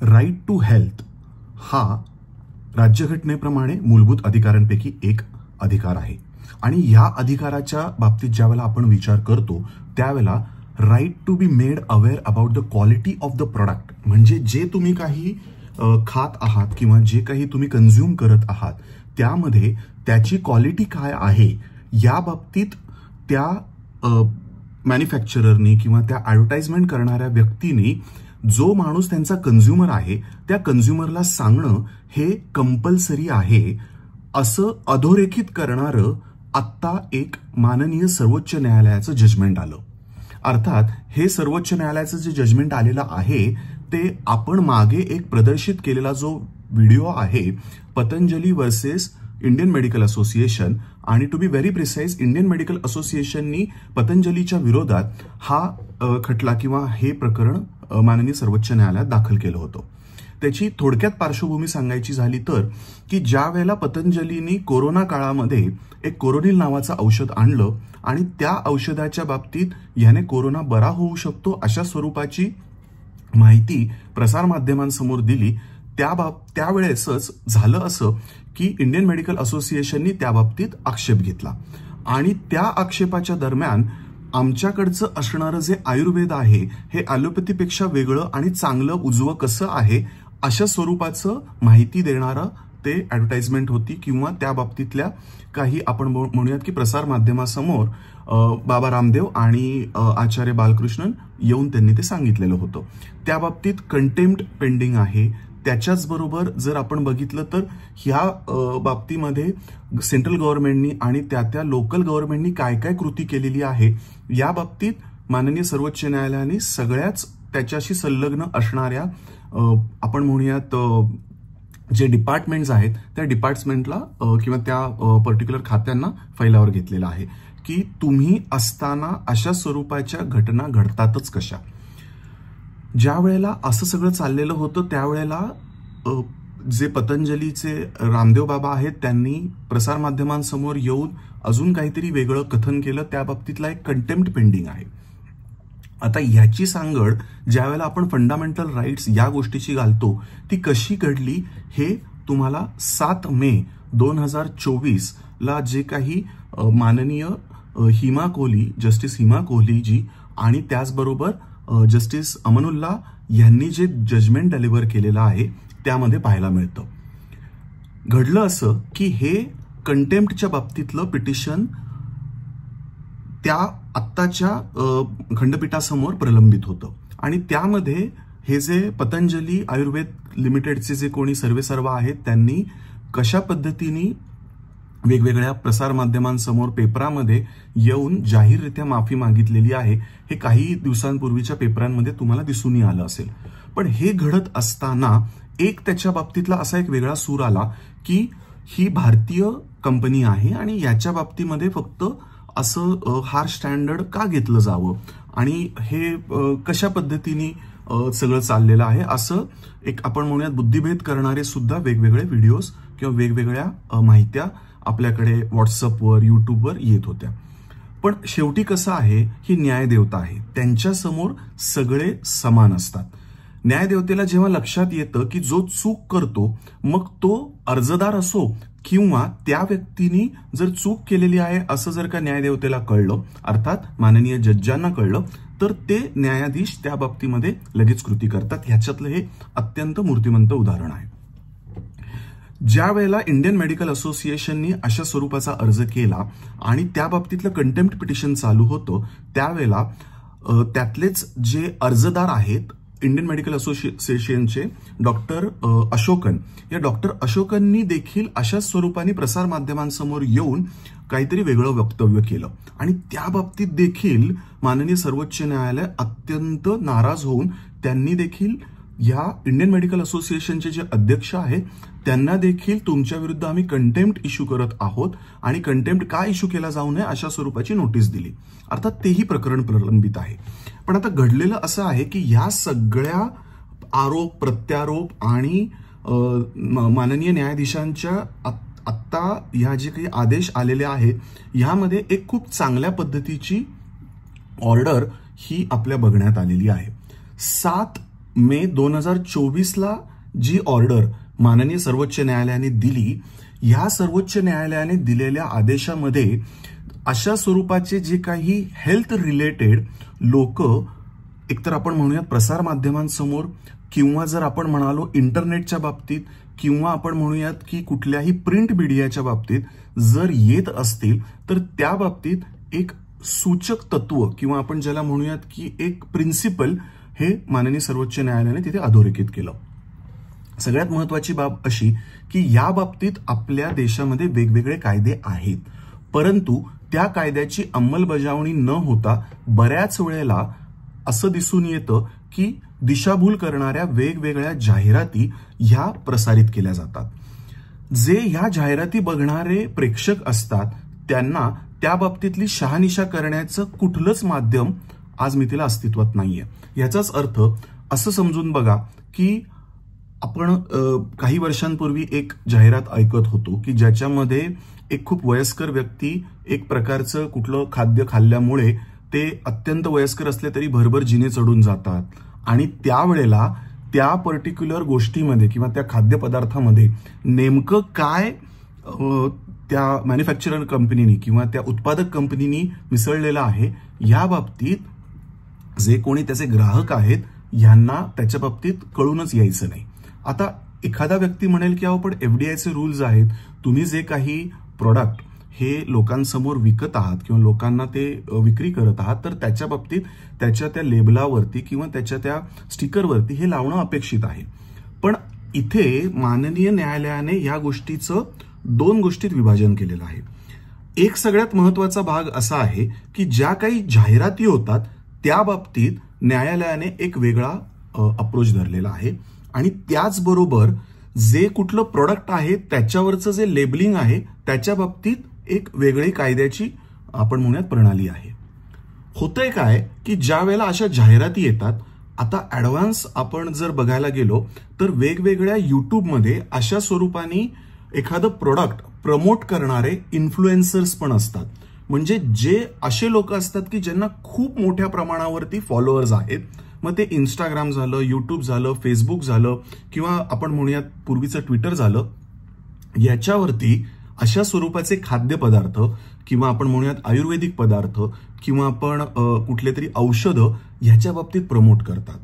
Right to health हा राज्यघटनेप्रमाणे मूलभूत अधिकारांपैकी एक अधिकार आहे आणि या अधिकाराच्या बाबतीत ज्यावेळेला आपण विचार करतो त्यावेळेला right to be made aware about the quality of the product, म्हणजे जे तुम्ही काही खात आहात किंवा जे काही तुम्ही कन्झ्युम करत आहात त्यामध्ये त्याची क्वालिटी काय आहे या बाबतीत त्या मॅन्युफॅक्चररनी किंवा त्या ॲडव्हर्टाइजमेंट करणाऱ्या व्यक्तीने जो माणूस त्यांचा कन्झ्युमर आहे त्या कन्झ्युमरला सांगणं हे कंपल्सरी आहे असं अधोरेखित करणारं आत्ता एक माननीय सर्वोच्च न्यायालयाचं जजमेंट आलं. अर्थात हे सर्वोच्च न्यायालयाचं जे जजमेंट आलेलं आहे ते आपण मागे एक प्रदर्शित केलेला जो व्हिडिओ आहे Patanjali versus Indian medical association, आणि to be very precise Indian medical असोसिएशननी पतंजलीच्या विरोधात हा खटला किंवा हे प्रकरण माननीय सर्वोच्च न्यायालयात दाखल केलं होतं. त्याची थोडक्यात पार्श्वभूमी सांगायची झाली तर की ज्या वेळेला पतंजलीनी कोरोना काळामध्ये एक कोरोनिल नावाचं औषध आणलं आणि त्या औषधाच्या बाबतीत ह्याने कोरोना बरा होऊ शकतो अशा स्वरूपाची माहिती प्रसारमाध्यमांसमोर दिली, त्यावेळेसच झालं असं की इंडियन मेडिकल असोसिएशननी त्या बाबतीत आक्षेप घेतला आणि त्या आक्षेपाच्या दरम्यान आमच्याकडचं असणारं जे आयुर्वेद आहे हे ॲलोपॅथीपेक्षा वेगळं आणि चांगलं उजवं कसं आहे अशा स्वरूपाचं माहिती देणारं ते ॲडव्हर्टाइजमेंट होती किंवा त्या बाबतीतल्या काही आपण म्हणूयात की प्रसार माध्यमासमोर बाबा रामदेव आणि आचार्य बालकृष्णन येऊन त्यांनी ते सांगितलेलं होतं. त्या बाबतीत कंटेम्प्ट पेंडिंग आहे. त्याच्याचबरोबर जर आपण बघितलं तर ह्या बाबतीमध्ये सेंट्रल गव्हर्नमेंटनी आणि त्या लोकल गव्हर्नमेंटनी काय काय कृती केलेली आहे या बाबतीत माननीय सर्वोच्च न्यायालयाने सगळ्याच त्याच्याशी संलग्न असणाऱ्या आपण म्हणूयात जे डिपार्टमेंट्स आहेत त्या डिपार्टमेंटला किंवा त्या पर्टिक्युलर खात्यांना फैलावर घेतलेला आहे की तुम्ही असताना अशा स्वरूपाच्या घटना घडतातच कशा. ज्या वेळेला असं सगळं चाललेलं होतं त्यावेळेला जे पतंजलीचे रामदेव बाबा आहेत त्यांनी प्रसारमाध्यमांसमोर येऊन अजून काहीतरी वेगळं कथन केलं, त्या बाबतीतला एक कंटेम्प्ट पेंडिंग आहे. आता ह्याची सांगड ज्या वेळेला आपण फंडामेंटल राईट्स या गोष्टीची घालतो ती कशी घडली हे तुम्हाला 7 मे 2024 ला जे काही माननीय हिमा कोहली, जस्टिस हिमा कोहली जी आणि त्याचबरोबर जस्टिस अमनुल्ला यांनी जे जजमेंट डिलिव्हर केलेलं आहे त्यामध्ये पाहायला मिळतं. घडलं असं की हे कंटेम्प्टच्या बाबतीतलं पिटिशन त्या आत्ताच्या खंडपीठासमोर प्रलंबित होतं आणि त्यामध्ये हे जे पतंजली आयुर्वेद लिमिटेडचे जे कोणी सर्वेसर्वा आहेत त्यांनी कशा पद्धतीने वेगवेगळ्या प्रसारमाध्यमांसमोर पेपरामध्ये येऊन जाहीररित्या माफी मागितलेली आहे हे काही दिवसांपूर्वीच्या पेपरांमध्ये तुम्हाला दिसूनही आलं असेल. पण हे घडत असताना एक त्याच्या बाबतीतला असा एक वेगळा सूर आला की ही भारतीय कंपनी आहे आणि याच्या बाबतीमध्ये फक्त असं हार्श स्टँडर्ड का घेतलं जावं आणि हे कशा पद्धतीने सगळं चाललेलं आहे असं एक आपण म्हणूयात बुद्धिभेद करणारे सुद्धा वेगवेगळे व्हिडिओज किंवा वेगवेगळ्या माहित्या आपल्याकडे व्हॉट्सअपवर युट्यूबवर येत होत्या. पण शेवटी कसं आहे ही न्यायदेवता आहे, त्यांच्यासमोर सगळे समान असतात. न्यायदेवतेला जेव्हा लक्षात येतं की जो चूक करतो मग तो अर्जदार असो किंवा त्या व्यक्तीने जर चूक केलेली आहे असं जर का न्यायदेवतेला कळलं अर्थात माननीय जज्जांना कळलं तर ते न्यायाधीश त्या बाबतीमध्ये लगेच कृती करतात. ह्याच्यातलं हे अत्यंत मूर्तिमंत उदाहरण आहे. ज्या वेळेला इंडियन मेडिकल असोसिएशननी अशा स्वरूपाचा अर्ज केला आणि त्या बाबतीतलं कंटेम्प्ट पिटिशन चालू होतं त्यावेळेला त्यातलेच जे अर्जदार आहेत इंडियन मेडिकल असोसिएशनचे डॉक्टर अशोकन, या डॉक्टर अशोकननी देखील अशा स्वरूपाने प्रसारमाध्यमांसमोर येऊन काहीतरी वेगळं वक्तव्य केलं आणि त्या बाबतीत देखील माननीय सर्वोच्च न्यायालय अत्यंत नाराज होऊन त्यांनी देखील या इंडियन मेडिकल असोसिएशनचे जे अध्यक्ष आहेत त्यांना देखील तुमच्या विरुद्ध आम्ही कंटेम्प्ट इश्यू करत आहोत आणि कंटेम्प्ट का इश्यू केला जाऊ नये अशा स्वरूपाची नोटीस दिली. अर्थात तेही प्रकरण प्रलंबित आहे. पण आता घडलेलं असं आहे की ह्या सगळ्या आरोप प्रत्यारोप आणि माननीय न्यायाधीशांच्या आत्ता ह्या जे काही आदेश आलेले आहेत ह्यामध्ये एक खूप चांगल्या पद्धतीची ऑर्डर ही आपल्या बघण्यात आलेली आहे. 7 मे 2024ला जी ऑर्डर माननीय सर्वोच्च न्यायालयाने दिली, या सर्वोच्च न्यायालयाने दिलेल्या आदेशामध्ये अशा स्वरूपाचे जे काही हेल्थ रिलेटेड लोक एकतर आपण म्हणूयात प्रसार माध्यमांसमोर, किंवा जर आपण म्हणालो इंटरनेटच्या बाबतीत, किंवा आपण म्हणूयात की कुठल्याही प्रिंट मीडियाच्या बाबतीत जर येत असतील, तर त्या बाबतीत एक सूचक तत्व किंवा आपण ज्याला म्हणूयात की एक प्रिन्सिपल हे माननीय सर्वोच्च न्यायालयाने तिथे अधोरेखित केलं. सगळ्यात महत्वाची बाब अशी की या बाबतीत आपल्या देशामध्ये वेगवेगळे कायदे आहेत, परंतु त्या कायद्याची अंमलबजावणी न होता बऱ्याच वेळेला असं दिसून येतं की दिशाभूल करणाऱ्या वेगवेगळ्या जाहिराती ह्या प्रसारित केल्या जातात. जे ह्या जाहिराती बघणारे प्रेक्षक असतात त्यांना त्या बाबतीतली शहानिशा करण्याचं कुठलंच माध्यम आज मितीला अस्तित्वात नाहीये. याचाच अर्थ असं समजून बघा की आपण काही वर्षांपूर्वी एक जाहिरात ऐकत होतो की ज्याच्यामध्ये एक खूप वयस्कर व्यक्ती एक प्रकारचं कुठलं खाद्य खाल्ल्यामुळे ते अत्यंत वयस्कर असले तरी भरभर जिने चढून जातात, आणि त्यावेळेला त्या पर्टिक्युलर गोष्टीमध्ये किंवा त्या खाद्यपदार्थामध्ये नेमकं काय त्या मॅन्युफॅक्चरर कंपनीनी किंवा त्या उत्पादक कंपनीनी मिसळलेलं आहे, या बाबतीत जे कोणी त्याचे ग्राहक आहेत यांना त्याच्या बाबतीत कळूनच यायचं नाही. आता एखादा व्यक्ती म्हणेल की अहो पण एफडीआयचे रूल्स आहेत, तुम्ही जे काही प्रोडक्ट हे लोकांसमोर विकत आहात किंवा लोकांना ते विक्री करत आहात, तर त्याच्या बाबतीत त्याच्या त्या लेबलावरती किंवा त्याच्या त्या स्टिकरवरती हे लावणं अपेक्षित आहे. पण इथे माननीय न्यायालयाने या गोष्टीचं दोन गोष्टीत विभाजन केलेलं आहे. एक सगळ्यात महत्वाचा भाग असा आहे की ज्या काही जाहिराती होतात त्या बाबतीत न्यायालयाने एक वेगळा अप्रोच धरलेला आहे, आणि त्याचबरोबर जे कुठलं प्रोडक्ट आहे त्याच्यावरचं जे लेबलिंग आहे त्याच्या बाबतीत एक वेगळी कायद्याची आपण म्हणूयात प्रणाली आहे. होतंय काय की ज्या वेळेला अशा जाहिराती येतात, आता ऍडव्हान्स आपण जर बघायला गेलो तर वेगवेगळ्या युट्यूबमध्ये अशा स्वरूपाने एखादं प्रोडक्ट प्रमोट करणारे इन्फ्लुएन्सर्स पण असतात. म्हणजे जे असे लोक असतात की ज्यांना खूप मोठ्या प्रमाणावरती फॉलोअर्स आहेत, मग ते इंस्टाग्राम झालं, युट्यूब झालं, फेसबुक झालं, किंवा आपण म्हणूयात पूर्वीचं ट्विटर झालं, याच्यावरती अशा स्वरूपाचे खाद्यपदार्थ किंवा आपण म्हणूयात आयुर्वेदिक पदार्थ किंवा आपण कुठले तरी औषधं ह्याच्या बाबतीत प्रमोट करतात.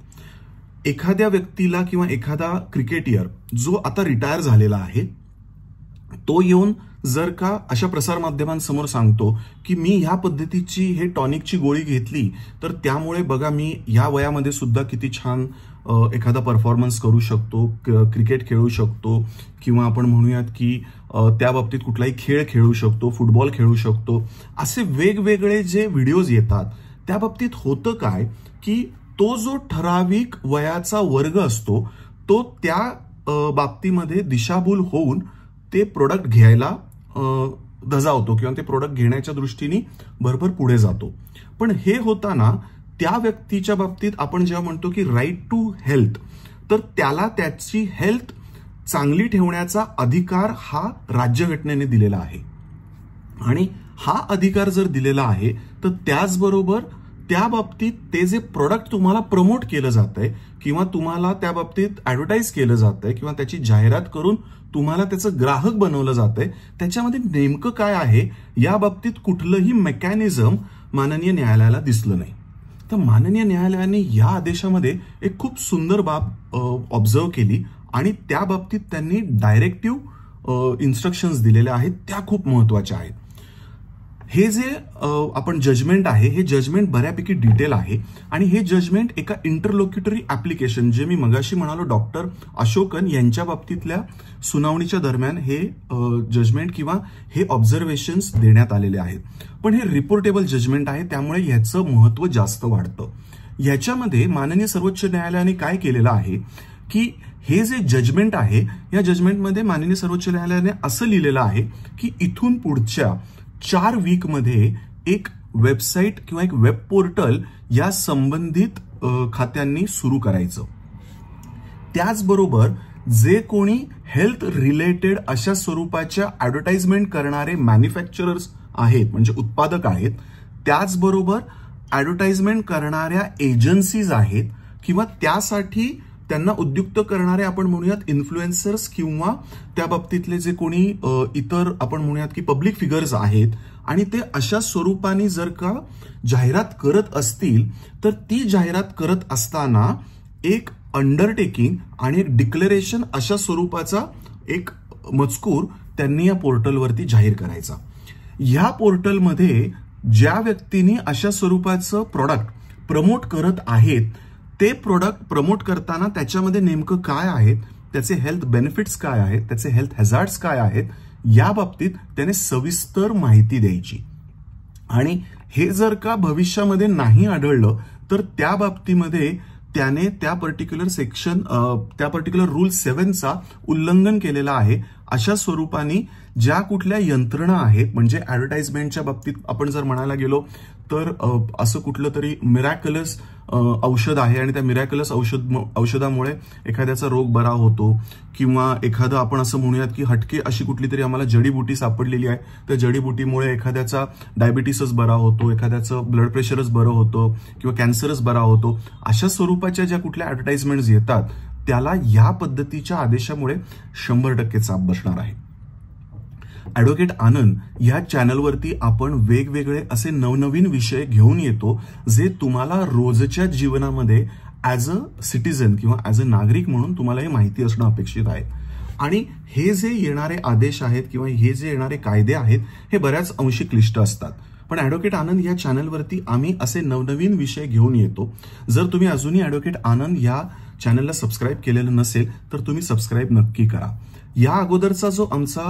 एखाद्या व्यक्तीला किंवा एखादा क्रिकेटियर जो आता रिटायर झालेला आहे तो येऊन जर का अशा प्रसारमाध्यमांसमोर सांगतो की मी ह्या पद्धतीची हे टॉनिकची गोळी घेतली तर त्यामुळे बघा मी या वयामध्ये सुद्धा किती छान एखादा परफॉर्मन्स करू शकतो, क्रिकेट खेळू शकतो, किंवा आपण म्हणूयात की त्या बाबतीत कुठलाही खेळ खेळू शकतो, फुटबॉल खेळू शकतो, असे वेगवेगळे जे व्हिडिओज येतात त्या बाबतीत होतं काय की तो जो ठराविक वयाचा वर्ग असतो तो त्या बाबतीमध्ये दिशाभूल होऊन ते प्रोडक्ट घ्यायला धजावतो किंवा ते प्रोडक्ट घेण्याच्या दृष्टीने भरभर पुढे जातो. पण हे होताना त्या व्यक्तीच्या बाबतीत आपण जेव्हा म्हणतो की राईट टू हेल्थ, तर त्याला त्याची हेल्थ चांगली ठेवण्याचा अधिकार हा राज्यघटनेने दिलेला आहे, आणि हा अधिकार जर दिलेला आहे तर त्याचबरोबर त्या बाबतीत ते जे प्रोडक्ट तुम्हाला प्रमोट केलं जातंय किंवा तुम्हाला त्या बाबतीत ऍडव्हर्टाईज केलं जातंय किंवा त्याची जाहिरात करून तुम्हाला त्याचं ग्राहक बनवलं जातंय, त्याच्यामध्ये नेमकं काय आहे या बाबतीत कुठलंही मेकॅनिझम माननीय न्यायालयाला दिसलं नाही. तर माननीय न्यायालयाने या आदेशामध्ये एक खूप सुंदर बाब ऑब्झर्व केली आणि त्या बाबतीत त्यांनी डायरेक्टिव्ह इन्स्ट्रक्शन्स दिलेल्या आहेत, त्या खूप महत्वाच्या आहेत. हे जे आपण जजमेंट आहे हे जजमेंट बऱ्यापैकी डिटेल आहे आणि हे जजमेंट एका इंटरलोक्युटरी ऍप्लिकेशन जे मी मगाशी म्हणालो डॉक्टर अशोकन यांच्या बाबतीतल्या सुनावणीच्या दरम्यान हे जजमेंट किंवा हे ऑब्झर्वेशन्स देण्यात आलेले आहेत. पण हे रिपोर्टेबल जजमेंट आहे त्यामुळे याचं महत्व जास्त वाढतं. याच्यामध्ये माननीय सर्वोच्च न्यायालयाने काय केलेलं आहे की हे जे जजमेंट आहे या जजमेंटमध्ये माननीय सर्वोच्च न्यायालयाने असं लिहिलेलं आहे की इथून पुढच्या 4 वीकमध्ये एक वेबसाईट किंवा एक वेब पोर्टल या संबंधित खात्यांनी सुरू करायचं. त्याचबरोबर जे कोणी हेल्थ रिलेटेड अशा स्वरूपाच्या ऍडव्हर्टाइजमेंट करणारे मॅन्युफॅक्चरर्स आहेत म्हणजे उत्पादक आहेत, त्याचबरोबर ऍडव्हर्टाइजमेंट करणाऱ्या एजन्सीज आहेत, किंवा त्यासाठी त्यांना उद्युक्त करणारे आपण म्हणूयात इन्फ्लुएन्सर्स किंवा त्या बाबतीतले जे कोणी इतर आपण म्हणूयात की पब्लिक फिगर्स आहेत आणि ते अशा स्वरूपाने जर का जाहिरात करत असतील तर ती जाहिरात करत असताना एक अंडरटेकिंग आणि एक डिक्लेरेशन अशा स्वरूपाचा एक मजकूर त्यांनी या पोर्टलवरती जाहीर करायचा. या पोर्टलमध्ये ज्या व्यक्तींनी अशा स्वरूपाचं प्रॉडक्ट प्रमोट करत आहेत ते प्रोडक्ट प्रमोट करताना त्याच्यामध्ये नेमकं काय आहे, त्याचे हेल्थ बेनिफिट्स काय आहेत, त्याचे हेल्थ हॅझार्ड्स काय आहेत, या बाबतीत त्याने सविस्तर माहिती द्यायची. आणि हे जर का भविष्यामध्ये नाही आढळलं तर त्या बाबतीमध्ये त्याने त्या पर्टिक्युलर सेक्शन त्या पर्टिक्युलर रूल 7चा उल्लंघन केलेला आहे अशा स्वरूपाने ज्या कुठल्या यंत्रणा आहेत, म्हणजे ऍडव्हर्टाइजमेंटच्या बाबतीत आपण जर म्हणायला गेलो तर असं कुठलं तरी मिरॅक्युलस औषध आहे आणि त्या मिरॅक्युलस औषधामुळे एखाद्याचा रोग बरा होतो, किंवा एखादं आपण असं म्हणूयात की हटके अशी कुठली तरी आम्हाला जडीबुटी सापडलेली आहे, त्या जडीबुटीमुळे एखाद्याचा डायबिटीसच बरा होतो, एखाद्याचं ब्लड प्रेशरच बरं होतं किंवा कॅन्सरच बरा होतो, अशा स्वरूपाच्या ज्या कुठल्या ऍडव्हर्टाइजमेंट्स येतात त्याला या पद्धतीच्या आदेशामुळे 100% चाप बसणार आहे. ॲडव्होकेट आनंद या चॅनलवरती आपण वेगवेगळे असे नवनवीन विषय घेऊन येतो जे तुम्हाला रोजच्या जीवनामध्ये ॲज अ सिटीझन किंवा ॲज अ नागरिक म्हणून तुम्हाला हे माहिती असणं अपेक्षित आहे. आणि हे जे येणारे आदेश आहेत किंवा हे जे येणारे कायदे आहेत हे बऱ्याच अंशी क्लिष्ट असतात, पण ॲडव्होकेट आनंद या चॅनलवरती आम्ही असे नवनवीन विषय घेऊन येतो. जर तुम्ही अजूनही ॲडव्होकेट आनंद या चॅनलला सबस्क्राईब केलेलं नसेल तर तुम्ही सबस्क्राईब नक्की करा. या अगोदरचा जो आमचा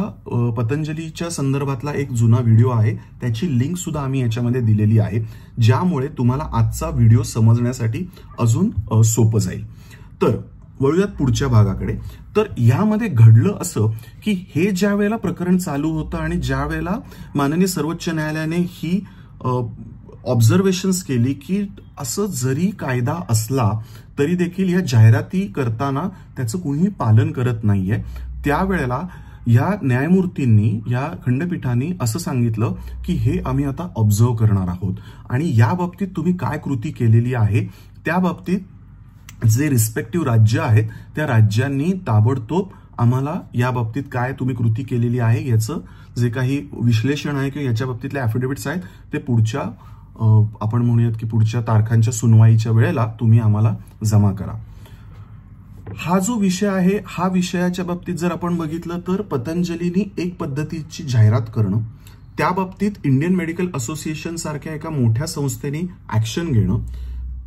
पतंजलीच्या संदर्भातला एक जुना व्हिडिओ आहे त्याची लिंक सुद्धा आम्ही याच्यामध्ये दिलेली आहे, ज्यामुळे तुम्हाला आजचा व्हिडिओ समजण्यासाठी अजून सोपं जाईल. तर वळूयात पुढच्या भागाकडे. तर यामध्ये घडलं असं की हे ज्या वेळेला प्रकरण चालू होतं आणि ज्या वेळेला माननीय सर्वोच्च न्यायालयाने ही ऑब्झर्वेशन्स केली की असं जरी कायदा असला तरी देखील या जाहिराती करताना त्याचं कुणीही पालन करत नाहीये, त्यावेळेला या न्यायमूर्तींनी या खंडपीठाने असं सांगितलं की हे आम्ही आता ऑब्झर्व करणार आहोत आणि या बाबतीत तुम्ही काय कृती केलेली आहे त्या बाबतीत जे रिस्पेक्टिव्ह राज्य आहेत त्या राज्यांनी ताबडतोब आम्हाला या बाबतीत काय तुम्ही कृती केलेली आहे याचं जे काही विश्लेषण आहे किंवा याच्या बाबतीतले ॲफिडेव्हिट्स आहेत ते पुढच्या आपण म्हणूयात की पुढच्या तारखांच्या सुनवाईच्या वेळेला तुम्ही आम्हाला जमा करा. हा जो विषय आहे हा विषयाच्या बाबतीत जर आपण बघितलं तर पतंजलीनी एक पद्धतीची जाहिरात करणं, त्या बाबतीत इंडियन मेडिकल असोसिएशन सारख्या एका मोठ्या संस्थेने ऍक्शन घेणं,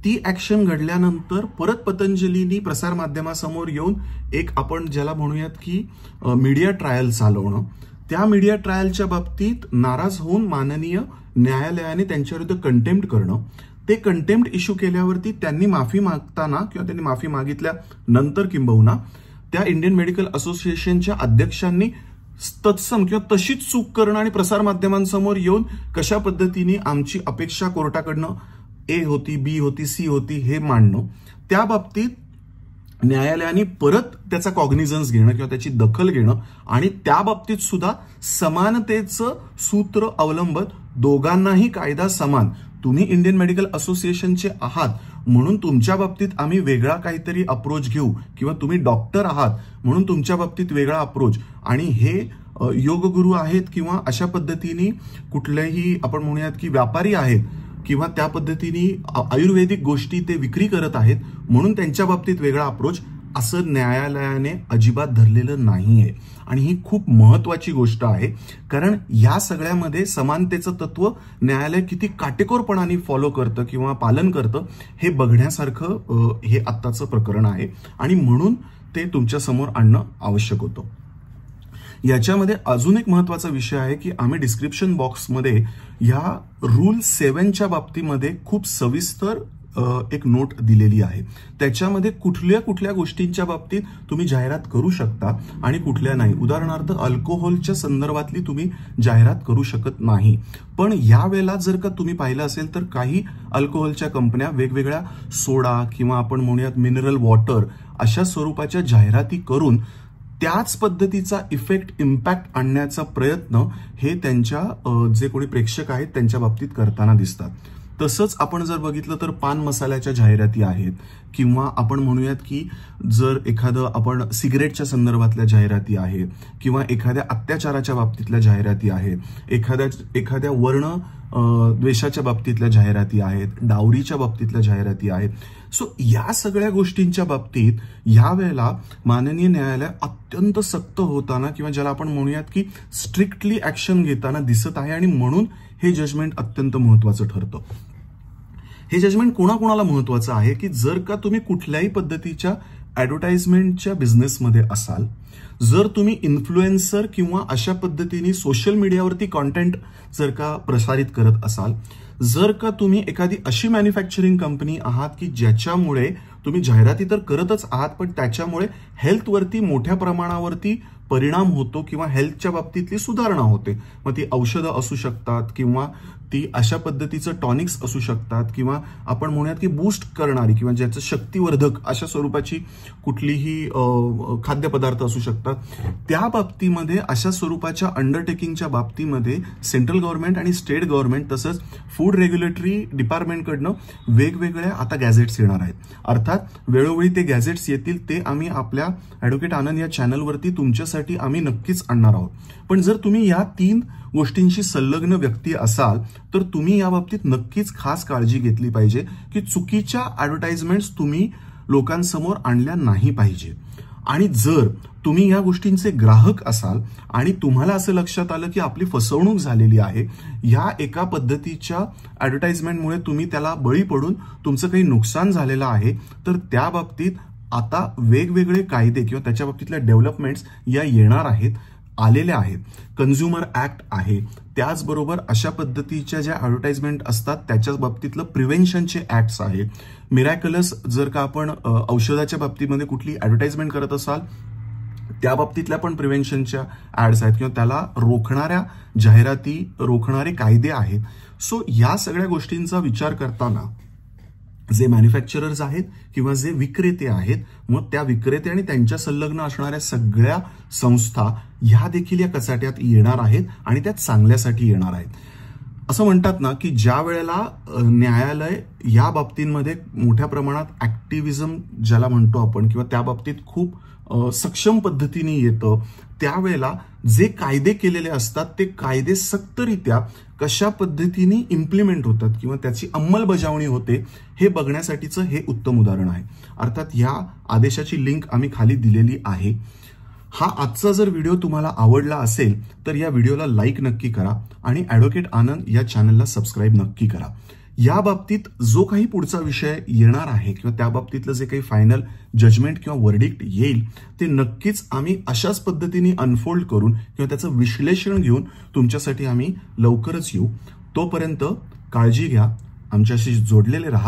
ती ऍक्शन घडल्यानंतर परत पतंजलीनी प्रसारमाध्यमासमोर येऊन एक आपण ज्याला म्हणूयात की मीडिया ट्रायल चालवणं, त्या मीडिया ट्रायलच्या बाबतीत नाराज होऊन माननीय न्यायालयाने त्यांच्याविरुद्ध कंटेम्प्ट करणं, ते कंटेम्प्ट इश्यू केल्यावरती त्यांनी माफी मागताना किंवा त्यांनी माफी मागितल्या नंतर किंबहुना त्या इंडियन मेडिकल असोसिएशनच्या अध्यक्षांनी तत्सम किंवा तशीच चूक करणं आणि प्रसारमाध्यमांसमोर येऊन कशा पद्धतीने आमची अपेक्षा कोर्टाकडनं ए होती, बी होती, सी होती हे मांडणं, त्या बाबतीत न्यायालयाने परत त्याचा कॉग्निझन्स घेणं किंवा त्याची दखल घेणं आणि त्या बाबतीत सुद्धा समानतेचं सूत्र अवलंबत दोघांनाही कायदा समान, तुम्ही इंडियन मेडिकल असोसिएशनचे आहात म्हणून तुमच्या बाबतीत आम्ही वेगळा काहीतरी अप्रोच घेऊ किंवा तुम्ही डॉक्टर आहात म्हणून तुमच्या बाबतीत वेगळा अप्रोच, आणि हे योगगुरू आहेत किंवा अशा पद्धतीने कुठल्याही आपण म्हणूयात की व्यापारी आहेत किंवा त्या पद्धतीने आयुर्वेदिक गोष्टी ते विक्री करत आहेत म्हणून त्यांच्या बाबतीत वेगळा अप्रोच, असं न्यायालयाने अजिबात धरलेलं नाहीये. आणि ही खूप महत्वाची गोष्ट आहे, कारण या सगळ्यामध्ये समानतेचं तत्व न्यायालय किती काटेकोरपणाने फॉलो करतं किंवा पालन करतं हे बघण्यासारखं हे आत्ताचं प्रकरण आहे आणि म्हणून ते तुमच्या समोर आणणं आवश्यक होतं. याच्यामध्ये अजून एक महत्वाचा विषय आहे की आम्ही डिस्क्रिप्शन बॉक्समध्ये या रूल 7च्या बाबतीमध्ये खूप सविस्तर एक नोट दिलेली आहे, त्याच्यामध्ये कुठल्या कुठल्या गोष्टींच्या बाबतीत तुम्ही जाहिरात करू शकता आणि कुठल्या नाही. उदाहरणार्थ अल्कोहोलच्या संदर्भातली तुम्ही जाहिरात करू शकत नाही, पण यावेळेला जर का तुम्ही पाहिलं असेल तर काही अल्कोहोलच्या कंपन्या वेगवेगळ्या सोडा किंवा आपण म्हणूयात मिनरल वॉटर अशा स्वरूपाच्या जाहिराती करून त्याच पद्धतीचा इम्पॅक्ट आणण्याचा प्रयत्न हे त्यांच्या जे कोणी प्रेक्षक आहेत त्यांच्या बाबतीत करताना दिसतात. तसंच आपण जर बघितलं तर पान मसाल्याच्या जाहिराती आहेत, किंवा आपण म्हणूयात की जर एखादं आपण सिगरेटच्या संदर्भातल्या जाहिराती आहेत, किंवा एखाद्या अत्याचाराच्या बाबतीतल्या जाहिराती आहेत, एखाद्या वर्ण द्वेषाच्या बाबतीतल्या जाहिराती आहेत, डावरीच्या बाबतीतल्या जाहिराती आहेत. सो या सगळ्या गोष्टींच्या बाबतीत यावेळेला माननीय न्यायालय अत्यंत सक्त होताना, किंवा ज्याला आपण म्हणूयात की स्ट्रिक्टली ऍक्शन घेताना दिसत आहे, आणि म्हणून हे जजमेंट अत्यंत महत्वाचं ठरतं. हे जजमेंट कोणाकोणाला महत्वाचं आहे की जर का तुम्ही कुठल्याही पद्धतीच्या ऍडव्हर्टाइजमेंटच्या बिझनेसमध्ये असाल, जर तुम्ही इन्फ्लुएन्सर किंवा अशा पद्धतीने सोशल मीडियावरती कॉन्टेंट जर का प्रसारित करत असाल, जर का तुम्ही एखादी अशी मॅन्युफॅक्चरिंग कंपनी आहात की ज्याच्यामुळे तुम्ही जाहिराती तर करतच आहात, पण त्याच्यामुळे हेल्थवरती मोठ्या प्रमाणावरती परिणाम होतो किंवा हेल्थच्या बाबतीतली सुधारणा होते, मग ती औषधं असू शकतात, किंवा ती अशा पद्धतीचं टॉनिक्स असू शकतात, किंवा आपण म्हणूयात की बूस्ट करणारी किंवा ज्याचं शक्तिवर्धक अशा स्वरूपाची कुठलीही खाद्यपदार्थ असू शकतात, त्या बाबतीमध्ये अशा स्वरूपाच्या अंडरटेकिंगच्या बाबतीमध्ये सेंट्रल गव्हर्नमेंट आणि स्टेट गव्हर्नमेंट तसंच फूड रेग्युलेटरी डिपार्टमेंटकडनं वेगवेगळ्या आता गॅझेट्स येणार आहेत. अर्थात वेळोवेळी ते गॅझेट्स येतील, ते आम्ही आपल्या ॲडव्होकेट आनंद या चॅनलवरती तुमच्यासाठी आम्ही नक्कीच आणणार आहोत. पण जर तुम्ही या 3 गोष्टींशी संलग्न व्यक्ती असाल तर तुम्ही या बाबतीत नक्कीच खास काळजी घेतली पाहिजे की चुकीच्या ऍडव्हर्टाइजमेंट्स तुम्ही लोकांसमोर आणल्या नाही पाहिजे. आणि जर तुम्ही या गोष्टींचे ग्राहक असाल आणि तुम्हाला असं लक्षात आलं की आपली फसवणूक झालेली आहे, ह्या एका पद्धतीच्या ऍडव्हर्टाइजमेंटमुळे तुम्ही त्याला बळी पडून तुमचं काही नुकसान झालेलं आहे, तर त्या बाबतीत आता वेगवेगळे कायदे किंवा त्याच्या बाबतीतल्या डेव्हलपमेंट्स या येणार आहेत, आलेल्या आहेत. कन्झ्युमर ऍक्ट आहे, त्याचबरोबर अशा पद्धतीच्या ज्या ऍडव्हर्टाइजमेंट असतात त्याच्या बाबतीतलं प्रिव्हेन्शनचे ऍक्ट्स आहेत. मिरॅकलस जर का आपण औषधाच्या बाबतीमध्ये कुठली ऍडव्हर्टाइजमेंट करत असाल, त्या बाबतीतल्या पण प्रिव्हेन्शनच्या ऍड्स आहेत, किंवा त्याला रोखणाऱ्या जाहिराती रोखणारे कायदे आहेत. सो या सगळ्या गोष्टींचा विचार करताना जे मॅन्युफॅक्चरर्स आहेत किंवा जे विक्रेते आहेत, मग त्या विक्रेते आणि त्यांच्या संलग्न असणाऱ्या सगळ्या संस्था ह्या देखील या कचाट्यात येणार आहेत आणि त्या चांगल्यासाठी येणार आहेत. असं म्हणतात ना की ज्या वेळेला न्यायालय या बाबतींमध्ये मोठ्या प्रमाणात ऍक्टिव्हिजम ज्याला म्हणतो आपण, किंवा त्या बाबतीत खूप सक्षम पद्धतीने येतं, त्यावेळेला जे कायदे केलेले असतात ते कायदे सक्तरित्या कशा पद्धतीने इम्प्लिमेंट होतात किंवा त्याची अंमलबजावणी होते हे बघण्यासाठीचं हे उत्तम उदाहरण आहे. अर्थात ह्या आदेशाची लिंक आम्ही खाली दिलेली आहे. हा आजचा जर व्हिडिओ तुम्हाला आवडला असेल तर या व्हिडिओला लाईक नक्की करा आणि ॲडव्होकेट आनंद या चॅनलला सबस्क्राईब नक्की करा. या बाबतीत जो काही पुढचा विषय येणार आहे किंवा त्या बाबतीतलं जे काही फायनल जजमेंट किंवा वर्डिक्ट येईल ते नक्कीच आम्ही अशाच पद्धतीने अनफोल्ड करून किंवा त्याचं विश्लेषण घेऊन तुमच्यासाठी आम्ही लवकरच येऊ. तोपर्यंत काळजी घ्या, आमच्याशी जोडलेले राहा.